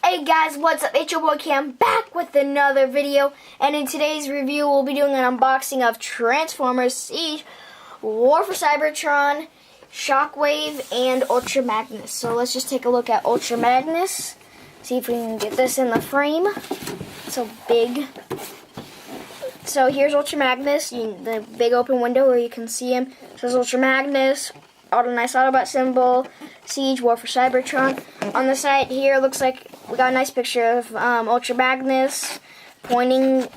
Hey guys, what's up? It's your boy Cam back with another video, and in today's review we'll be doing an unboxing of Transformers Siege, War for Cybertron, Shockwave, and Ultra Magnus. So let's just take a look at Ultra Magnus, see if we can get this in the frame. It's so big. So here's Ultra Magnus, the big open window where you can see him. It says Ultra Magnus, nice Autobot symbol, Siege, War for Cybertron. On the side here, it looks like we got a nice picture of Ultra Magnus pointing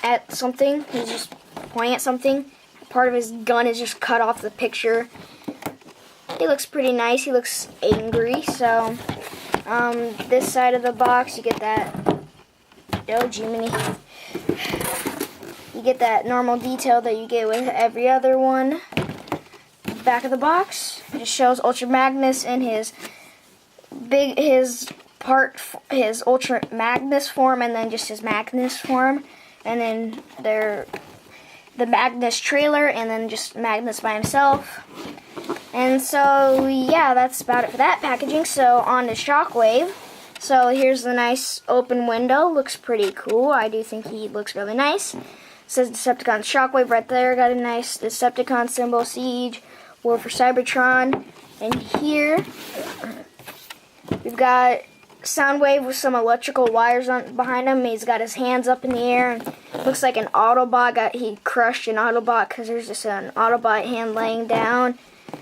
at something. He's just pointing at something. Part of his gun is just cut off the picture. He looks pretty nice. He looks angry. So, this side of the box, you get that. Oh, Jiminy. You get that normal detail that you get with every other one. Back of the box, it just shows Ultra Magnus in his Ultra Magnus form, and then just his Magnus form, and then the Magnus trailer, and then just Magnus by himself. And so yeah, that's about it for that packaging. So on to Shockwave. So here's the nice open window. Looks pretty cool. I do think he looks really nice. It says Decepticon Shockwave right there. Got a nice Decepticon symbol. Siege, War for Cybertron. And here we've got Soundwave with some electrical wires behind him. He's got his hands up in the air, and looks like an Autobot. He crushed an Autobot because there's just an Autobot hand laying down.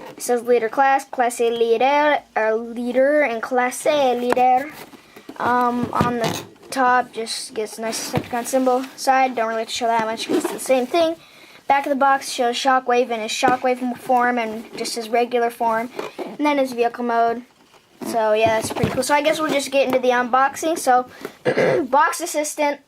It says leader class A leader, or leader, and class A leader. On the top, just gets a nice Decepticon symbol. Side, don't really have to show that much because it's the same thing. Back of the box shows Shockwave in his Shockwave form and just his regular form, and then his vehicle mode. So yeah, that's pretty cool. So I guess we'll just get into the unboxing. So, box assistant.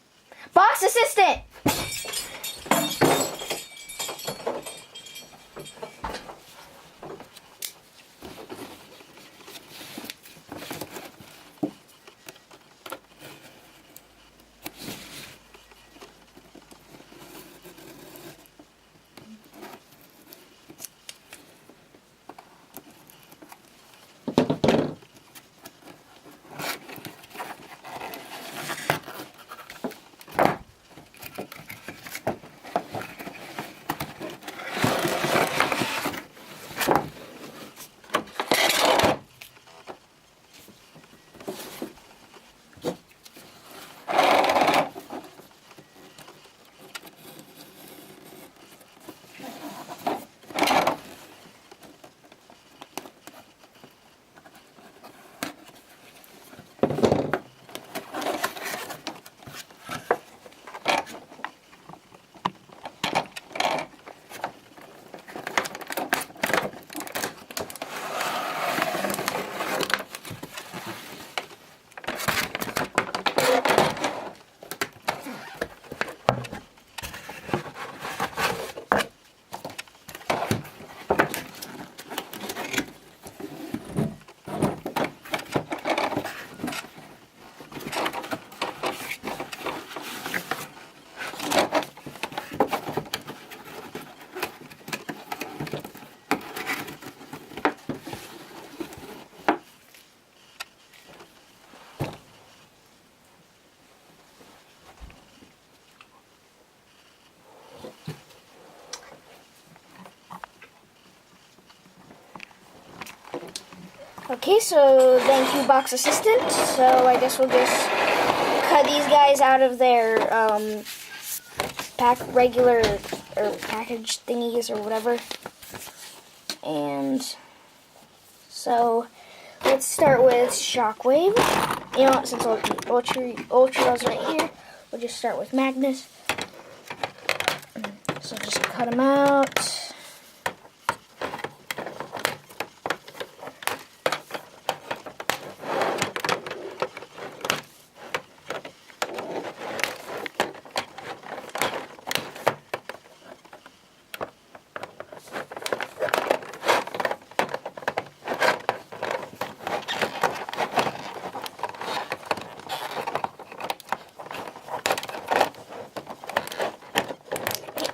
Okay, so thank you, box assistant. So I guess we'll just cut these guys out of their regular or package thingies or whatever. And so let's start with Shockwave. You know what? Since Ultra's right here, we'll just start with Magnus. So just cut him out.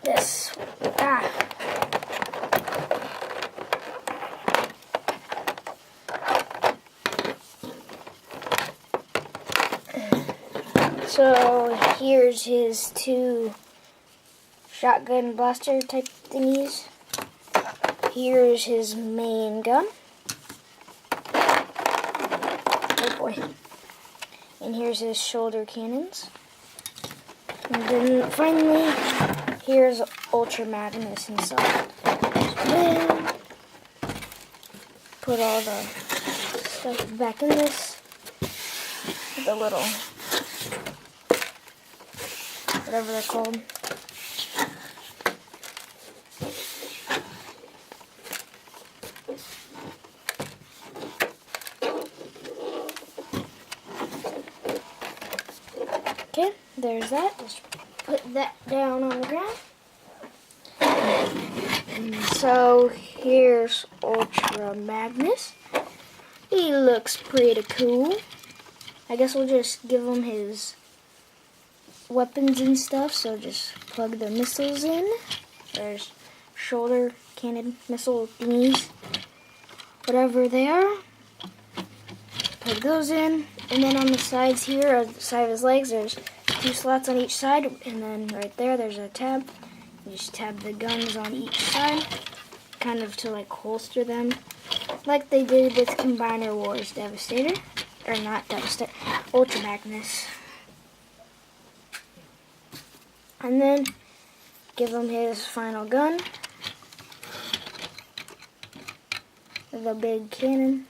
This. So here's his two shotgun blaster type thingies. Here's his main gun. Oh boy. And here's his shoulder cannons. And then finally, here's Ultra Magnus himself. So then, put all the stuff back in this. The little, whatever they're called. Okay, there's that. Just put that down on the ground. And so here's Ultra Magnus. He looks pretty cool. I guess we'll just give him his weapons and stuff. So just plug the missiles in. There's shoulder cannon missile thingies, whatever they are. Plug those in, and then on the sides here, on the side of his legs, there's 2 slots on each side, and then right there, there's a tab. You just tab the guns on each side, kind of to like holster them, like they did with Combiner Wars Devastator, or not Devastator, Ultra Magnus. And then give him his final gun, the big cannon.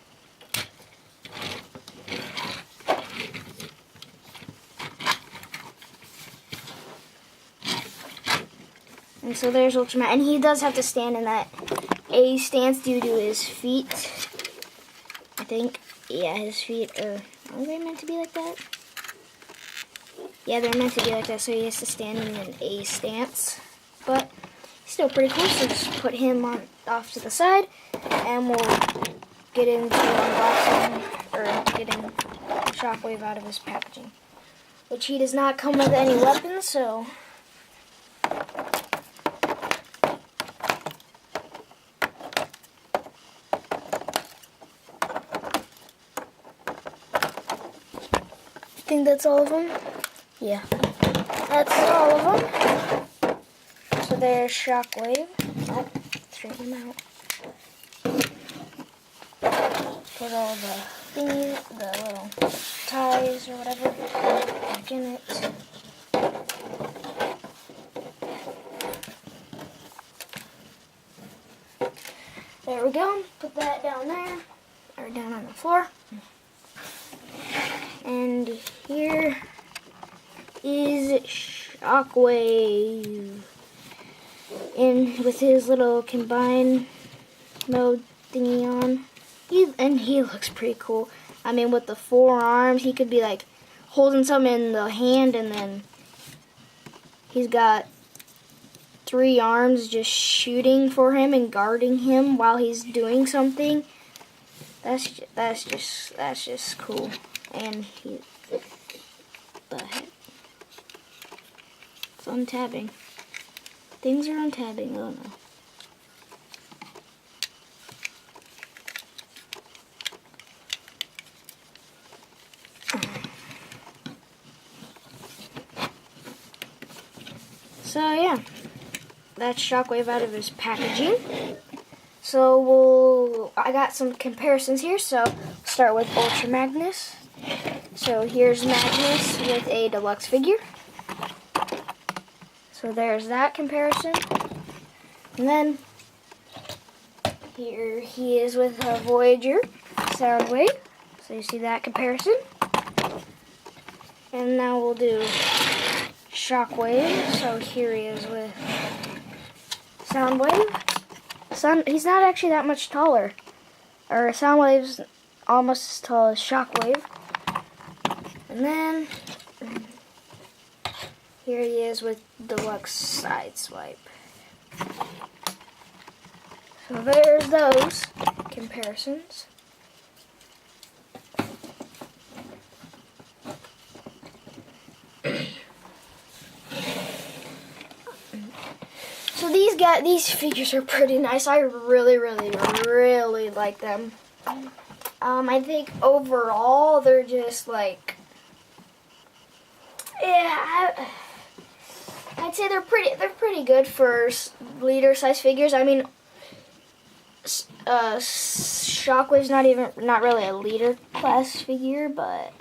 And so there's Ultra Magnus, and he does have to stand in that A stance due to his feet. I think, yeah, his feet are they meant to be like that? Yeah, they're meant to be like that, so he has to stand in an A stance. But he's still pretty cool, so just put him off to the side, and we'll get into unboxing, or getting Shockwave out of his packaging. Which he does not come with any weapons, so I think that's all of them. Yeah, that's all of them. So there's Shockwave. Oh, straighten him out. Put all the thingies, the little ties or whatever, back in it. There we go. Put that down there, or down on the floor. And here is Shockwave, and with his little combine mode thingy on. He looks pretty cool. I mean, with the 4 arms, he could be like holding something in the hand, and then he's got 3 arms just shooting for him and guarding him while he's doing something. That's just cool. And the heck? It's untabbing. Things are untabbing. Oh no. So yeah, that's Shockwave out of his packaging. So I got some comparisons here. So start with Ultra Magnus. So here's Magnus with a deluxe figure. So there's that comparison. And then here he is with a Voyager Soundwave. So you see that comparison. And now we'll do Shockwave. So here he is with Soundwave. He's not actually that much taller. Or Soundwave's almost as tall as Shockwave. And then here he is with deluxe side swipe. So there's those comparisons. So these figures are pretty nice. I really like them. I think overall they're just like, Yeah, I'd say they're pretty good for leader size figures. I mean, Shockwave's not really a leader class figure, but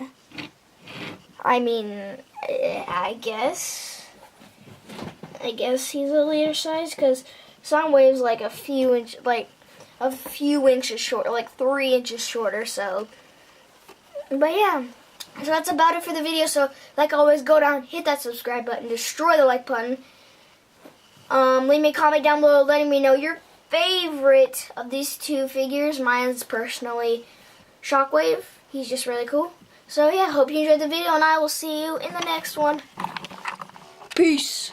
I mean, I guess he's a leader size because Soundwave's like a few inches shorter, like 3 inches shorter. So, but yeah. So that's about it for the video. So, like always, go down, hit that subscribe button, destroy the like button. Leave me a comment down below letting me know your favorite of these two figures. Mine's personally Shockwave. He's just really cool. So yeah, hope you enjoyed the video, and I will see you in the next one. Peace.